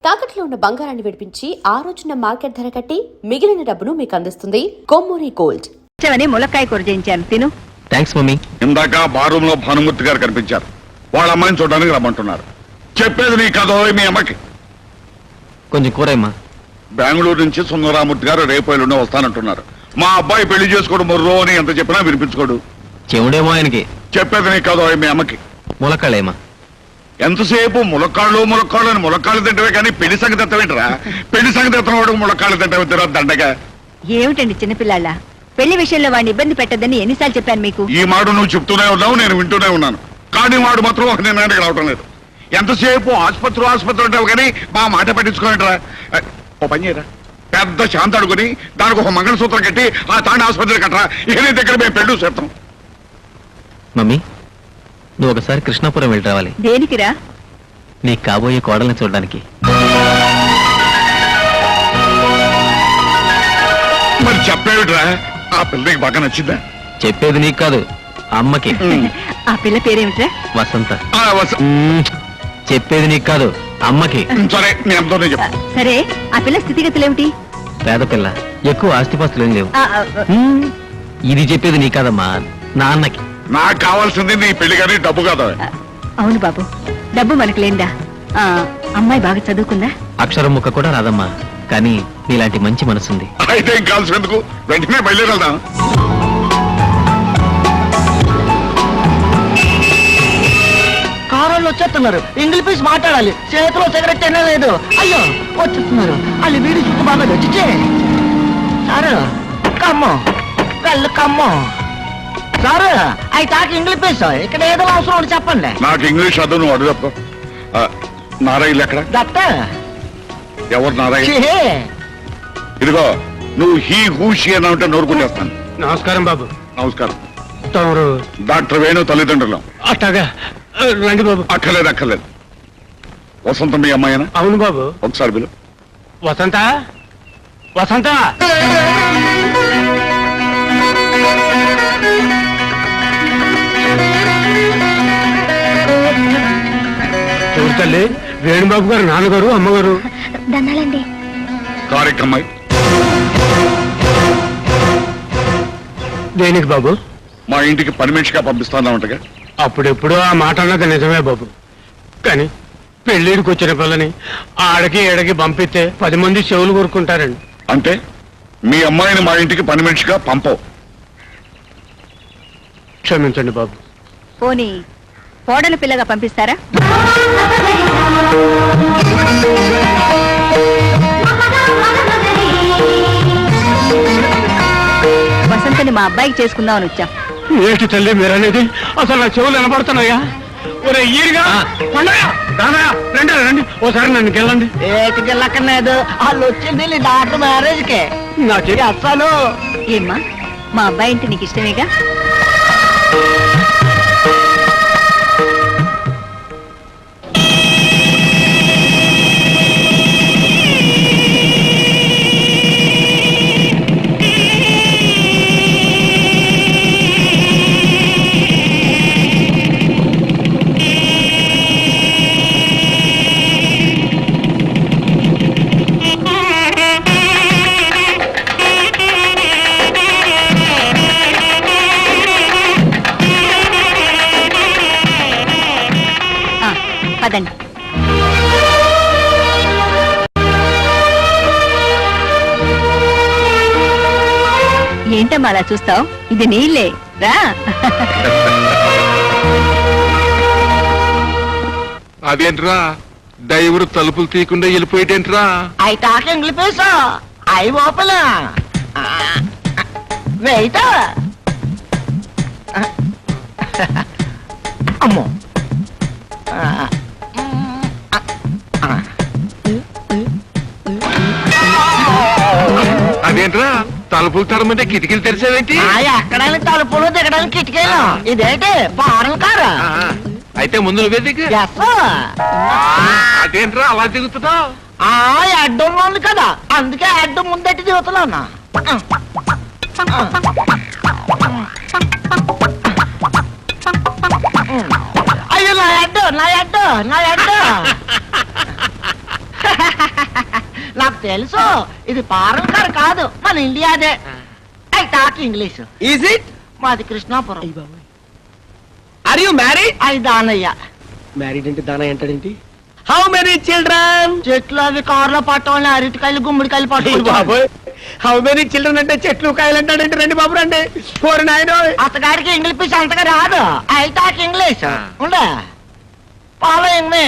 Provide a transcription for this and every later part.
తాకట్లో ఉన్న బంగారాన్ని విడిపించి ఆ రోజున మార్కెట్ ధర కట్టి మిగిలిన డబ్బును మీకు అందిస్తుంది కొమ్మూరి గోల్డ్. ములక్కాయ కూర చేయించాను, తిను. Thanks mummy. ఇందాక బారూమ్ లో భానుమూర్తి గారు కనిపించారు. వాళ్ళ అమ్మాయిని చూడడానికి రమ్మంటున్నారు. చెప్పేది నీ కథ మీ అమ్మకి. కొంచెం కూరమ్మా. బెంగళూరు నుంచి సుందరామూర్తి గారు రేపు ఎల్లుండి వస్తానంటున్నారు. మా అబ్బాయి పెళ్లి చేసుకోవడం మొర్రో అని ఎంత చెప్పినా వినిపించుకోడు. చెవుడేమో ఆయనకి. చెప్పేది నీ కథ మీ అమ్మకి. ములక్కాళ్ళేమా. ఎంతసేపు ములక్కాళ్ళు అని ములక్కాళ్ళు తింటవే కానీ పెళ్లి సంగతి ఎత్తవేంటరా? పెళ్లి సంగతి ఎత్తనవాడు ములక్కాళ్ళు తింటవే తిరా దండగా. ఏమిటండి చిన్నపిల్లాళ్ళ, పెళ్లి విషయంలో వాడిని ఇబ్బంది పెట్టద్దని ఎన్నిసార్లు చెప్పాను మీకు? ఈ మాట నువ్వు చెప్తూనే ఉన్నావు, నేను వింటూనే ఉన్నాను. కానీ వాడు మాత్రం ఒక నిర్ణయానికి రావటం లేదు. ఎంతసేపు ఆసుపత్రి అంటావు కానీ మా మాట పట్టించుకోనట్రా. ఓ పని చేయరా, పెద్ద శాంత అడుగుని దానికి ఒక మంగళసూత్రం కట్టి ఆ తాండ ఆసుపత్రి కట్టరా. ఇక నీ దగ్గర మేము పెళ్ళు చేస్తాం. మమ్మీ, నువ్వు ఒకసారి కృష్ణాపురం వెళ్ళి రావాలి. దేనికిరా? నీకు కాబోయే కోడల్ని చూడడానికి. మరి చెప్పేవిట్రా, ఆ పిల్లకి బాగా నచ్చిందా? చెప్పేది నీకు కాదు, అమ్మకి. ఆ పిల్ల పేరేమిట్రా? వసంత. చెప్పేది నీకు కాదు, అమ్మకి. సరే నేను ఎంతోనే చెప్పు. సరే, ఆ పిల్ల స్థితిగతులేమిటి? పేద పిల్ల, ఎక్కువ ఆస్తిపాస్తులు ఏం లేవు. ఇది చెప్పేది నీ కాదమ్మా, నాన్నకి. నాకు కావాల్సింది నీ పెళ్లి కానీ డబ్బు కాదా? అవును బాబు, డబ్బు మనకు లేదా? అమ్మాయి బాగా చదువుకుందా? అక్షరం ముక్క కూడా రాదమ్మా, కానీ నీలాంటి మంచి మనసుంది. అయితే ఏం కావాల్సినందుకు వెంటనే బయలుదేరదా? కారంలో వచ్చేస్తున్నారు. ఇంగ్లీష్ మాట్లాడాలి, చేతిలో సిగరెట్ తినలేదు. అయ్యో వచ్చేస్తున్నారు. వాళ్ళు వీడి చుట్టూ బాగా వచ్చిచ్చే సారు కమ్మో కళ్ళు కమ్మో సారు. అవి తాకి ఇంగ్లీష్ ఇక్కడ ఏదో అవసరం చెప్పండి. నాకు ఇంగ్లీష్ అదు, నువ్వు అడుగు తప్ప. నారాయణ ఎక్కడ? దత్త. ఎవరు నారాయణ? ఇదిగో నువ్వు హీ హూషి అని అంటే నోరుకుంటేస్తాను. నమస్కారం బాబు. నమస్కారం. తమరు డాక్టర్ వేణు తల్లిదండ్రులం. అట్టాగా రండి బాబు. అక్కర్లేదు. వసంత మీ అమ్మాయినా? అవును బాబు. ఒకసారి బిలు. వసంత. చూడు తల్లి, వేణుబాబు గారు నాన్నగారు అమ్మగారు. దండాలండి. కారెక్కమ్మాయి. దేనికి బాబు? మా ఇంటికి పని మనిషిగా పంపిస్తానంటగా. అప్పుడెప్పుడు ఆ మాట అన్నది నిజమే బాబు, కానీ పెళ్ళిడికి వచ్చిన పిల్లని ఆడకి ఏడకి పంపిస్తే 10 మంది చెవులు కొరుకుంటారండి. అంటే మీ అమ్మాయిని మా ఇంటికి పని మనిషిగా పంపవు? క్షమించండి బాబు. పోనీ కోడలు పిల్లగా పంపిస్తారా? వసంతని మా అబ్బాయికి చేసుకుందామని వచ్చాం. ఏంటి తల్లి మీరనేది? అసలు నా చెవులు వినపడుతున్నాయా? ఒరే ఈరిగా రండి, ఓసారి నన్ను గెల్లండి. ఏటికి వెళ్ళక్కర్లేదు, వాళ్ళు వచ్చింది నీ డాక్టర్ మ్యారేజ్ కే. నాకే అసలు ఏమ్మా, మా అబ్బాయి అంటే నీకు ఇష్టమేగా? పదండి. ఏంటమ్మా అలా చూస్తావు? ఇది నీళ్ళే, రా. అదేంట్రా డ్రైవర్ తలుపులు తీయకుండా వెళ్ళిపోయేటేంట్రా? అవి తాకి ఇంగ్లీష్ అవి లోపల వెయిట్. అమ్మో అదేంట్రా తలుపులు తరమంటే కిటికీలు తెరిచేవేంటి? ఎక్కడానికి తలుపులు దిగడానికి కిటికీలు. ఇదేంటి ఫారెన్ కారు? అయితే ముందు నువ్వే దిగు. అదేంట్రా అలా దిగుతున్నావు? అడ్డం ఉంది కదా, అందుకే అడ్డం ముందట్టి దిగుతున్నాను. అయ్యో నా అడ్డు. తెలుసు ఇది ఫారెన్ కార్ కాదు మన ఇండియాదే. I talk English. Is it? మాది కృష్ణాపురం. Are you married? అది దానయ్య. మ్యారీడ్ అంటే దానా ఏంటాడేంటి? How many children? చెట్లు అవి కార్లో పట్టవాలని అరటికాయలు గుమ్మడికాయలు పట్టుకుంటారు. బాబోయ్, హౌ మెనీ చిల్డ్రన్ అంటే చెట్లు కాయలు అంటాడేంటి? రండి బాబు రండి. ఓరి నాయనో. అతగాడికి ఇంగ్లీష్ అంతగా రాదు. I talk English. ఉండే ఫాలోయింగ్ మీ.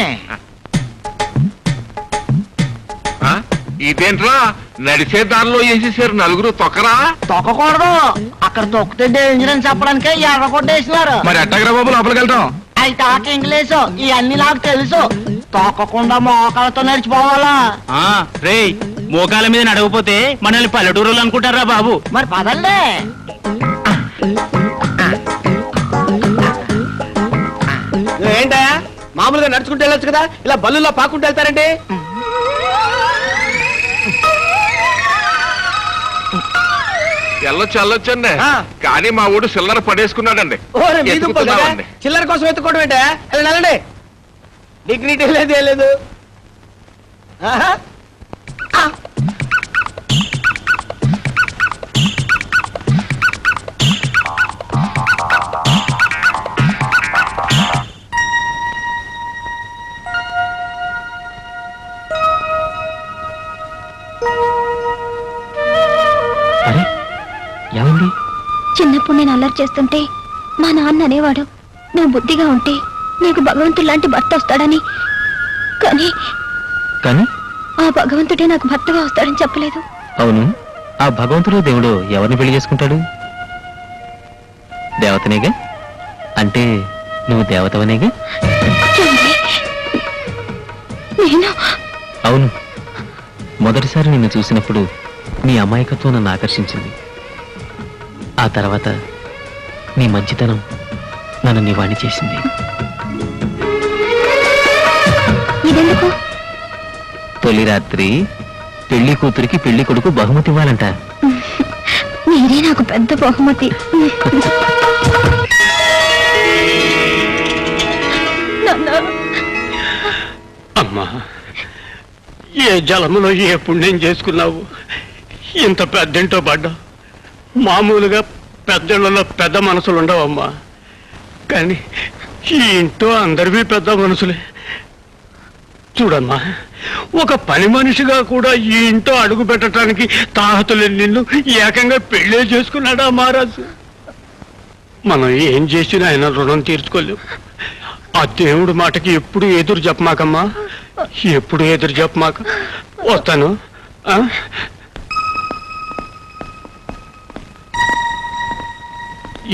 ఇదేంట్రా నడిచే దారిలో వేసేసారు నలుగురు తొక్కరా? తొక్కకూడదు, అక్కడ తొక్కితే డేంజర్ అని చెప్పడానికే ఎర్ర కొట్టేసినారు. మరి ఎట్టగరా బాబు లోపలికి వెళ్తాం? ఐ టాక్ ఇంగ్లీష్, ఇవన్నీ నాకు తెలుసు. తొక్కకుండా మోకాలతో నడిచిపోవాలా? రే మోకాల మీద నడవపోతే మనల్ని పల్లెటూరులు అనుకుంటారా బాబు? మరి పదండి. ఏంటా మామూలుగా నడుచుకుంటూ వెళ్ళొచ్చు కదా, ఇలా బల్లులో పాకుంటూ వెళ్తారండి? వెళ్ళొచ్చండి, ఆ. కానీ మా ఊడు సిల్లర పడేసుకున్నాడండి. ఓరే మీ దుంపలు కదా, ఎత్తుకుతున్నామండి. చిల్లర కోసం ఎత్తుకోవడం ఏంటా? వెళ్ళండి. డిగ్నిటీ లేదు ఏం లేదు. ఆహా. ఆ. అరే ఏమైంది? చిన్నప్పుడు నేను అల్లరి చేస్తుంటే మా నాన్న అనేవాడు, నువ్వు బుద్ధిగా ఉంటే నీకు భగవంతుడు లాంటి భర్త వస్తాడని. కానీ కానీ ఆ భగవంతుడే నాకు భర్తగా వస్తాడని చెప్పలేదు. అవును, ఆ భగవంతుడు దేవుడు ఎవరిని పెళ్లి చేసుకుంటాడు? దేవతనేగా? అంటే నువ్వు దేవతవనేగా? ఏమండి? నేను అవును, మొదటిసారి నిన్ను చూసినప్పుడు నీ అమాయకత్వం నన్ను ఆకర్షించింది. ఆ తర్వాత నీ మంచితనం నన్ను నీ వాణ్ణి చేసింది. ఇదెందుకు? తొలి రాత్రి పెళ్లి కూతురికి పెళ్లి కొడుకు బహుమతి ఇవ్వాలంట. మీరే నాకు పెద్ద బహుమతి. అమ్మా, ఏ జలములో ఏ పుణ్యం చేసుకున్నావు, ఇంత పెద్దంటో పడ్డా. మామూలుగా పెద్దళ్ళలో పెద్ద మనసులు ఉండవమ్మా, కానీ ఈ ఇంట్లో అందరివి పెద్ద మనసులే. చూడమ్మా, ఒక పని మనిషిగా కూడా ఈ ఇంట్లో అడుగు పెట్టడానికి తాహతులేని నిన్ను ఏకంగా పెళ్ళే చేసుకున్నాడా మహారాజు? మనం ఏం చేసినా ఆయన రుణం తీర్చుకోలేవు. ఆ దేవుడి మాటకి ఎప్పుడు ఎదురు చెప్పమాకమ్మా, ఎప్పుడు ఎదురు చెప్పమాక. వస్తాను. ఆ?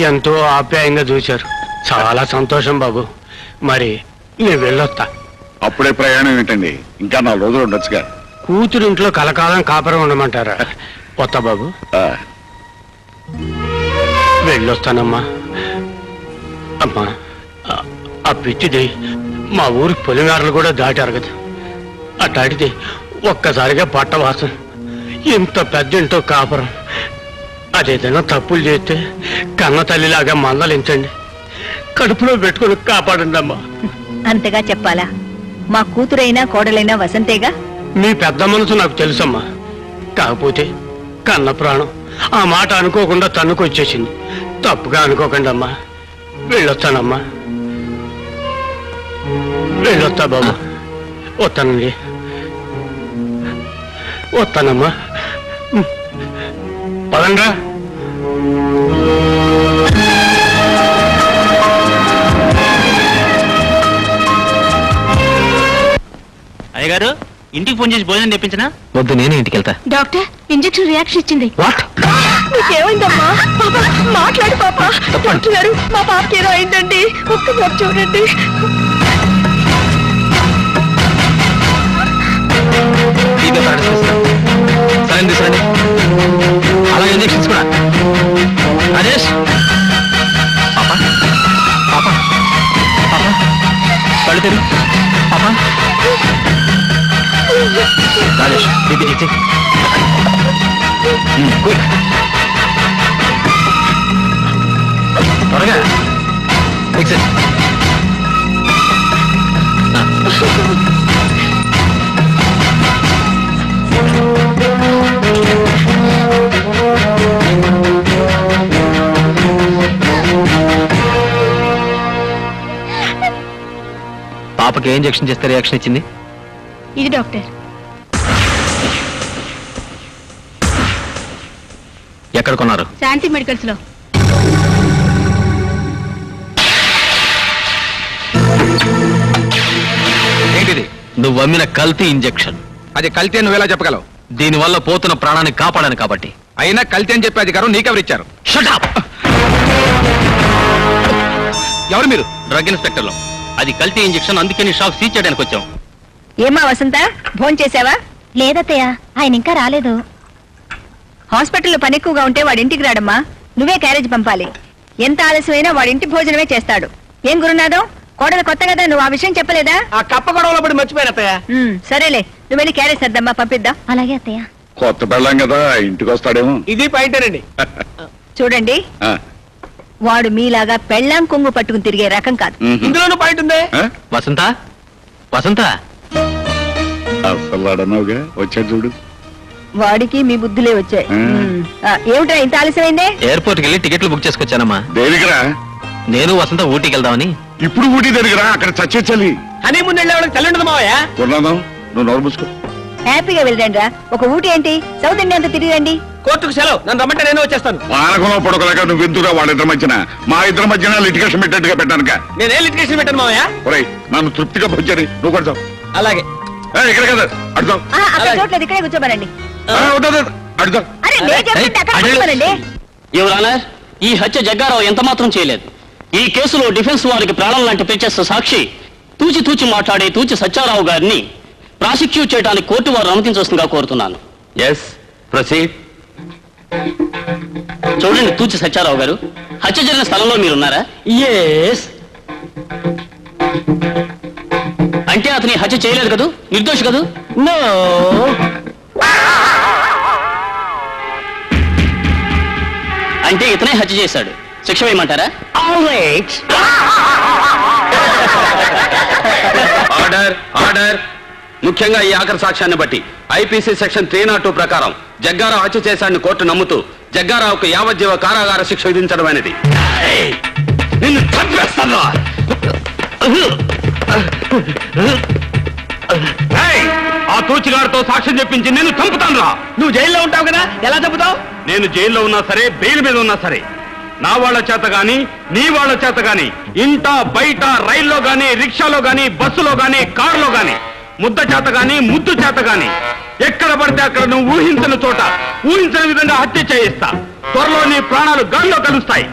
ఎంతో ఆప్యాయంగా చూశారు, చాలా సంతోషం బాబు. మరి నేను వెళ్ళొస్తా. అప్పుడే ప్రయాణం ఏంటండి, ఇంకా 4 రోజులు ఉండొచ్చుగా. కూతురింట్లో కలకాలం కాపురం ఉండమంటారా? వస్తా బాబు, ఆ, వెళ్ళొస్తానమ్మా. అమ్మా, ఆ పిచ్చిది మా ఊరికి పొలిమేరలు కూడా దాటారు కదా, అట్లాంటిది ఒక్కసారిగా పట్టవాసం. ఇంత పెద్దంటో కాపురం. అదేదైనా తప్పులు చేస్తే కన్న తల్లిలాగా మందలించండి, కడుపులో పెట్టుకుని కాపాడండి అమ్మా. అంతగా చెప్పాలా? మా కూతురైనా కోడలైనా వసంతేగా. మీ పెద్ద మనసు నాకు తెలుసమ్మా, కాకపోతే కన్న ప్రాణం ఆ మాట అనుకోకుండా తన్నుకొచ్చేసింది. తప్పుగా అనుకోకండి అమ్మా. వెళ్ళొస్తానమ్మా, వెళ్ళొస్తా బాబు. వస్తానండి, వస్తానమ్మా. పదండ్రా. అయ్యగారు, ఇంటికి ఫోన్ చేసి భోజనం తెప్పించనా? వద్దు, నేనే ఇంటికి వెళ్తా. డాక్టర్ ఇంజెక్షన్ రియాక్షన్ ఇచ్చింది. వాట్? నీకేమైందమ్మా? పాప మాట్లాడు పాప. డాక్టర్ గారు, మా పాపకి ఏదో అయిందండి, ఒక్కసారి చూడండి. సరే తీసుకురండి, అలాగే ఇంజక్షన్స్ కూడా. రాజేష్, పాప పాప పాప కళ్ళు తెరు పాప. రాజేష్, బీపీ చెక్ చెయ్యి. క్విక్, త్వరగా ఫిక్స్ ఇట్. పాపకి ఏ ఇంజెక్షన్ చేస్తే రియాక్షన్ ఇచ్చింది? ఇది డాక్టర్. ఎక్కడ కొన్నారు? శాంతి మెడికల్స్ లో. ఏంటిది? నువ్వు అమ్మిన కల్తీ ఇంజెక్షన్. అది కల్తీ అని నువ్వెలా చెప్పగలవు? దీనివల్ల పోతున్న ప్రాణాన్ని కాపాడాను కాబట్టి. అయినా కల్తీ అని చెప్పే అధికారం నీకెవరిచ్చారు? Shut up! ఎవరు మీరు? డ్రగ్ ఇన్స్పెక్టర్ లో. అది కల్తీ ఇంజెక్షన్, అందుకని షాప్ సీజ్ చేయడానికి వచ్చాం. ఏమా వసంత, భోజనం చేసావా? లేదత్తయ్య, ఆయన ఇంకా రాలేదు. హాస్పిటల్లో పని ఎక్కువగా ఉంటే వాడి ఇంటికి రాడమ్మా. నువ్వే క్యారేజ్ పంపాలి. ఎంత ఆలస్యమైనా వాడి ఇంటి భోజనమే చేస్తాడు. ఏం గురునాథం, కోడలు కొత్త కదా, నువ్వు ఆ విషయం చెప్పలేదా? ఆ కప్ప గొడవలో పడి మర్చిపోయాను అత్తయ్య. సరేలే, నువ్వు వెళ్ళి క్యారేజ్ సర్దమ్మా, పంపిద్దాం. అలాగే అత్తయ్య. కొత్త పెళ్ళాం కదా, ఇంటికి వస్తాడేమో. ఇది పాయింటేనండి. చూడండి, ఆ, వాడు మీలాగా పెళ్ళాం కొంగు పట్టుకుని తిరిగే రకం కాదు. మ్మ్. ఇందులోనూ పాయింట్ ఉందే. ఆ? వసంత, వసంత, అసలు అడనవుగా, వచ్చాడు చూడు. వాడికి మీ బుద్ధులే వచ్చాయి. ఏమిట్రా ఇంత ఆలస్యమైందే? ఎయిర్పోర్ట్కి వెళ్ళి టికెట్లు బుక్ చేసుకొచ్చానమ్మా. దేనికిరా? నేను వసంత ఊటీకి వెళ్దామని. ఇప్పుడు ఊటీ దగ్గర అక్కడ చచ్చేచ్చలి హనీమూన్ వెళ్ళే వాళ్ళకి తల్లి ఉండదు మావయ్య. కొన్నాదాం, నువ్వు నోరు మూసుకో. హ్యాపీగా వెళ్ళండి రా. ఒక ఊటీ ఏంటి, సౌత్ ఇండియా అంతా తిరిగి రండి. కోర్టుకు సెలవు, నన్ను రమ్మంటే నేను వచ్చేస్తాను. పానకంలో పొడకలేక నువ్వు ఎందుకురా వాళ్ళిద్దరి మధ్యన, మా ఇద్దరి మధ్యన లిటిగేషన్ పెట్టేట్టుగా పెట్టానుక. నేనే లిటిగేషన్ పెట్టాను మావయ్య. ఒరేయ్, నన్ను తృప్తిగా భోజని నువ్వు కొడతావు. అలాగే. ఇక్కడ కదా అడుగుతావు. అక్కడ చోట్లేదు, ఇక్కడే కూర్చోమనండి. అడుగుతావు. అరే నేను చెప్తుంటే అక్కడ కూర్చోమనండి. యువరానర్, ఈ హత్య జగ్గారావు ఎంత మాత్రం చేయలేదు. ఈ కేసులో డిఫెన్స్ వారికి ప్రాణం లాంటి ప్రత్యక్ష సాక్షి తూచి తూచి మాట్లాడే తూచి సత్యారావు గారిని ప్రాసిక్యూట్ చేయడానికి కోర్టు వారు అనుమతించవలసిందిగా కోరుతున్నాను. Yes, proceed. చూడండి తూచి సత్యారావు గారు, హత్య జరిగిన స్థలంలో మీరున్నారా? ఎస్. అంటే అతని హత్య చేయలేదు కదూ, నిర్దోషి కదూ? నో. అంటే ఇతనే హత్య చేశాడు. శిక్ష వేయమంటారా? ఆల్రైట్. Order, order. ముఖ్యంగా ఈ ఆఖరి సాక్ష్యాన్ని బట్టి ఐపీసీ సెక్షన్ 302 ప్రకారం జగ్గారావు హత్య చేశాడని కోర్టు నమ్ముతూ జగ్గారావుకు యావజ్జీవ కారాగార శిక్ష విధించడం అనేది. నిన్ను చంపేస్తాను. ఆ తూచిగారితో సాక్ష్యం చెప్పించి నేను చంపుతాను రా. నువ్వు జైల్లో ఉంటావు కదా, ఎలా చెబుతావు? నేను జైల్లో ఉన్నా సరే, బెయిల్ మీద ఉన్నా సరే, నా వాళ్ళ చేత గాని నీ వాళ్ళ చేత గాని, ఇంట బయట, రైల్లో గాని, రిక్షాలో గాని, బస్సులో గాని, కారులో గాని, ముద్ద చేత గాని, ముద్దు చేత గాని, ఎక్కడ పడితే అక్కడ నువ్వు ఊహించని చోట ఊహించని విధంగా హత్య చేయిస్తా. త్వరలో నీ ప్రాణాలు గాల్లో కలుస్తాయి.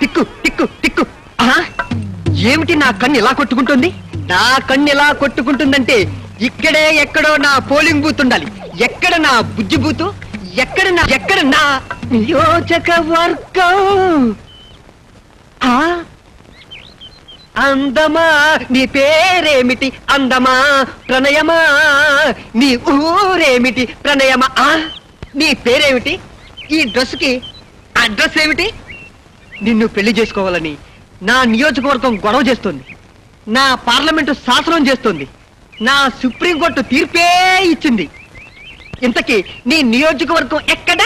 టిక్కు టిక్కు టిక్కు. ఆహా, ఏమిటి నా కన్ను ఇలా కొట్టుకుంటుంది? నా కన్ను ఇలా కొట్టుకుంటుందంటే ఇక్కడే ఎక్కడో నా పోలింగ్ బూత్ ఉండాలి. ఎక్కడ నా బుజ్జి బూతు? ఎక్కడ నా నియోజకవర్గం? ఆ, అందమా నీ పేరేమిటి? అందమా ప్రణయమా? నీ ఊరేమిటి? ప్రణయమా? నీ పేరేమిటి? ఈ డ్రెస్కి అడ్రస్ ఏమిటి? నిన్ను పెళ్లి చేసుకోవాలని నా నియోజకవర్గం గొడవ చేస్తుంది. నా పార్లమెంటు శాసనం చేస్తుంది. నా సుప్రీంకోర్టు తీర్పే ఇచ్చింది. ఇంతకీ నీ నియోజకవర్గం ఎక్కడ?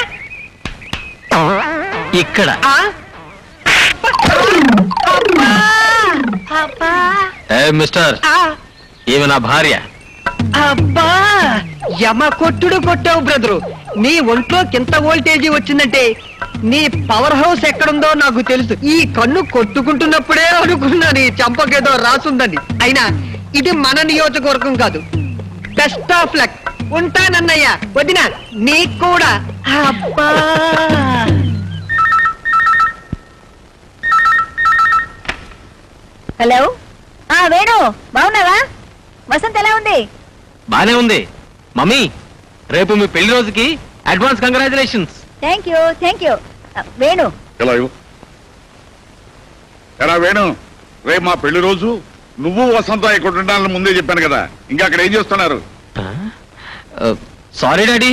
ఇక్కడ. ఆ? అబ్బా! అబ్బా! మిస్టర్, ఆ! ఈమె నా భార్య. అబ్బా! యమ కొట్టుడు కొట్టావు బ్రదరు. నీ ఒంట్లోకి ఎంత వోల్టేజీ వచ్చిందంటే నీ పవర్ హౌస్ ఎక్కడుందో నాకు తెలుసు. ఈ కన్ను కొట్టుకుంటున్నప్పుడే అనుకున్నా నీ చంపకేదో రాసుందని. అయినా ఇది మన నియోజకవర్గం కాదు. Best of luck. ఉంటానన్నయ్య. వదినా నీకు కూడా. అబ్బా! హలో, వేణు బాగున్నావా? వసంత్ ఎలా ఉంది? బానే ఉంది. మమ్మీ, రేపు మీ పెళ్లి రోజుకి advance congratulations. Thank you. Venu, ఎలా ఇవ్వు. ఎలా వేణు, రేపు మా పెళ్లి రోజు, నువ్వు వసంత ఇక్కడ ఉండాలని ముందే చెప్పాను కదా. ఇంకా అక్కడ ఏం చేస్తున్నారు? సారీ డాడీ,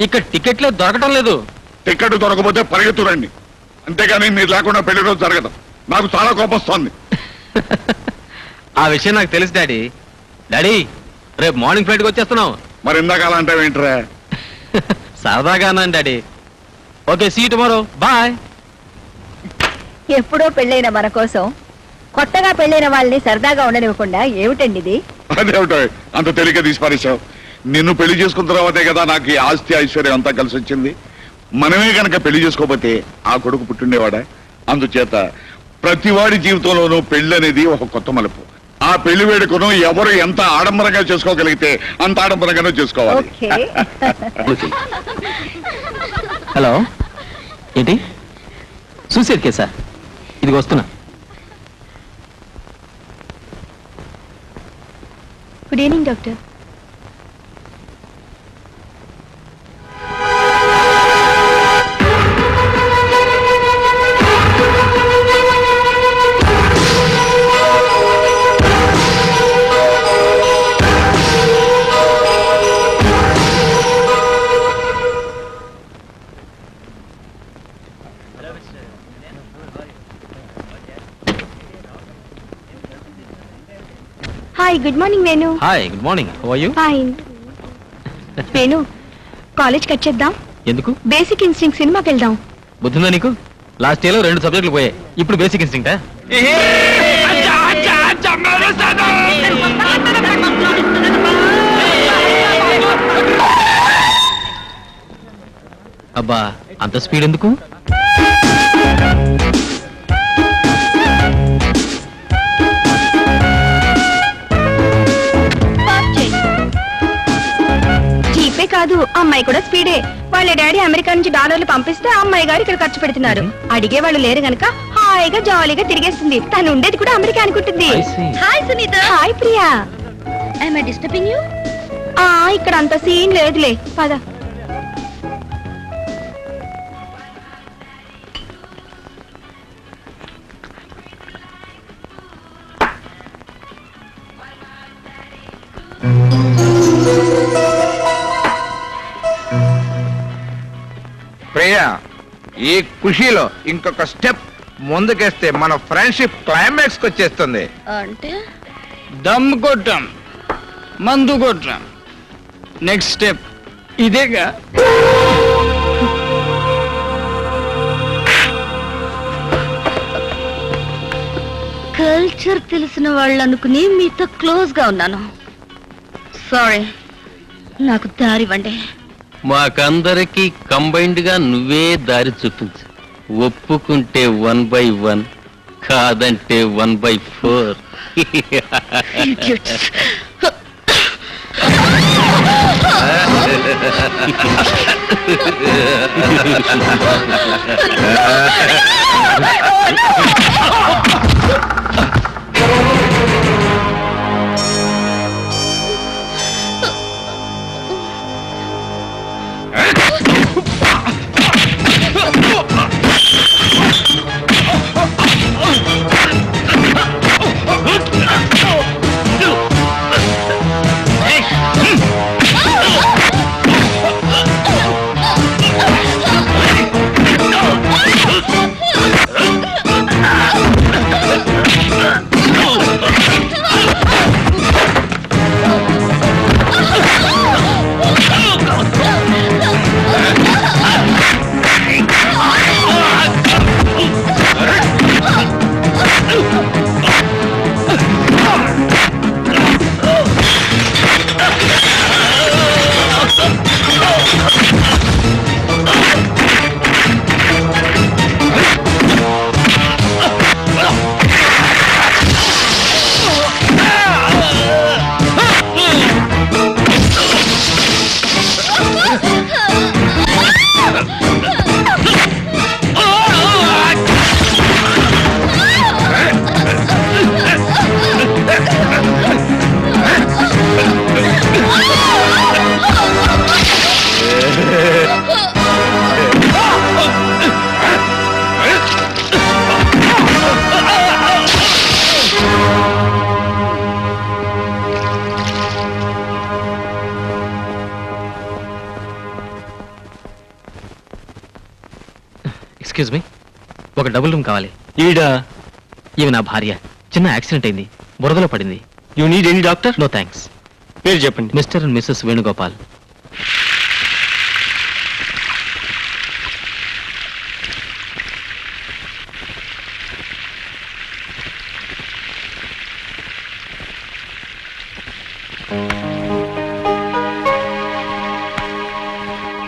ఇక్కడ టికెట్లే దొరకటం లేదు. టికెట్ దొరకపోతే పరిగెత్తురండి, అంతేగాని మీరు లేకుండా పెళ్లి రోజు జరగదు. నాకు చాలా కోపం వస్తుంది. ఆ విషయం నాకు తెలుసు డాడీ. డాడీ, రేపు మార్నింగ్ ఫ్లైట్కి వచ్చేస్తున్నాం. మరి ఇందాక అలా అంటావేంట్రా? సరదాగా అన్నాను daddy. Okay, see tomorrow, bye. ఎప్పుడో పెళ్ళైన మన కోసం కొత్తగా పెళ్ళైన వాళ్ళని సరదాగా ఉండనివ్వకుండా ఏమిటండి ఇది? అదేమిటో అంత తేలిక తీసి పారేశావు. నిన్ను పెళ్లి చేసుకున్న తర్వాతే కదా నాకు ఈ ఆస్తి ఐశ్వర్యం అంతా కలిసి వచ్చింది. మనమే కనుక పెళ్లి చేసుకోకపోతే ఆ కొడుకు పుట్టిండేవాడా? అందుచేత ప్రతివాడి జీవితంలోనూ పెళ్లి అనేది ఒక కొత్త మలుపు. ఆ పెళ్లి వేడుకను ఎవరు ఎంత ఆడంబరంగా చేసుకోగలిగితే అంత ఆడంబరంగానే చేసుకోవాలి. ఓకే. హలో, ఏంటి సూసైడ్ కేసా? ఇదిగో వస్తున్నా. Good evening doctor. Hi, good morning Venu. Hi, good morning. How are you? Fine. Venu, college cut చేద్దాం. ఎందుకు? బేసిక్ ఇన్స్టింక్ట్ సినిమాకి వెళ్దాం. బుద్ధిందా నీకు? లాస్ట్ ఇయర్ లో 2 సబ్జెక్టులు పోయాయి, ఇప్పుడు బేసిక్ ఇన్స్టింక్టా? అబ్బా, అంత స్పీడ్ ఎందుకు? జీపే కాదు, అమ్మాయి కూడా స్పీడే. వాళ్ళ డాడీ అమెరికా నుంచి డాలర్లు పంపిస్తే అమ్మాయి గారు ఇక్కడ ఖర్చు పెడుతున్నారు. అడిగే వాళ్ళు లేరు గనక హాయిగా జాలీగా తిరిగేస్తుంది. తను ఉండేది కూడా అమెరికా అనుకుంటుంది. I see. Hi Sunitha. Hi Priya. am I disturbing you? ఇక్కడ అంత సీన్ లేదులే, పద. ప్రియా, ఈ ఖుషీలో ఇంకొక స్టెప్ ముందుకేస్తే మన ఫ్రెండ్షిప్ క్లైమాక్స్ కి వచ్చేస్తుంది. అంటే దమ్ కొట్టాం, మందు కొట్టాం, నెక్స్ట్ స్టెప్ ఇదేగా. కల్చర్ తెలిసిన వాళ్ళు అనుకుని మీతో క్లోజ్ గా ఉన్నాను. సారీ, నాకు దారివ్వండి. మాకందరికి కంబైన్డ్ గా నువ్వే దారి చూపించు. ఒప్పుకుంటే 1/1, కాదంటే 1/4. Idiots. ఎక్స్క్యూజ్ మీ, ఒక డబుల్ రూమ్ కావాలి. ఈమె నా భార్య. చిన్న యాక్సిడెంట్ అయింది, బురదలో పడింది. You need any doctor? No thanks. పేరు చెప్పండి. Mr and Mrs Venugopal.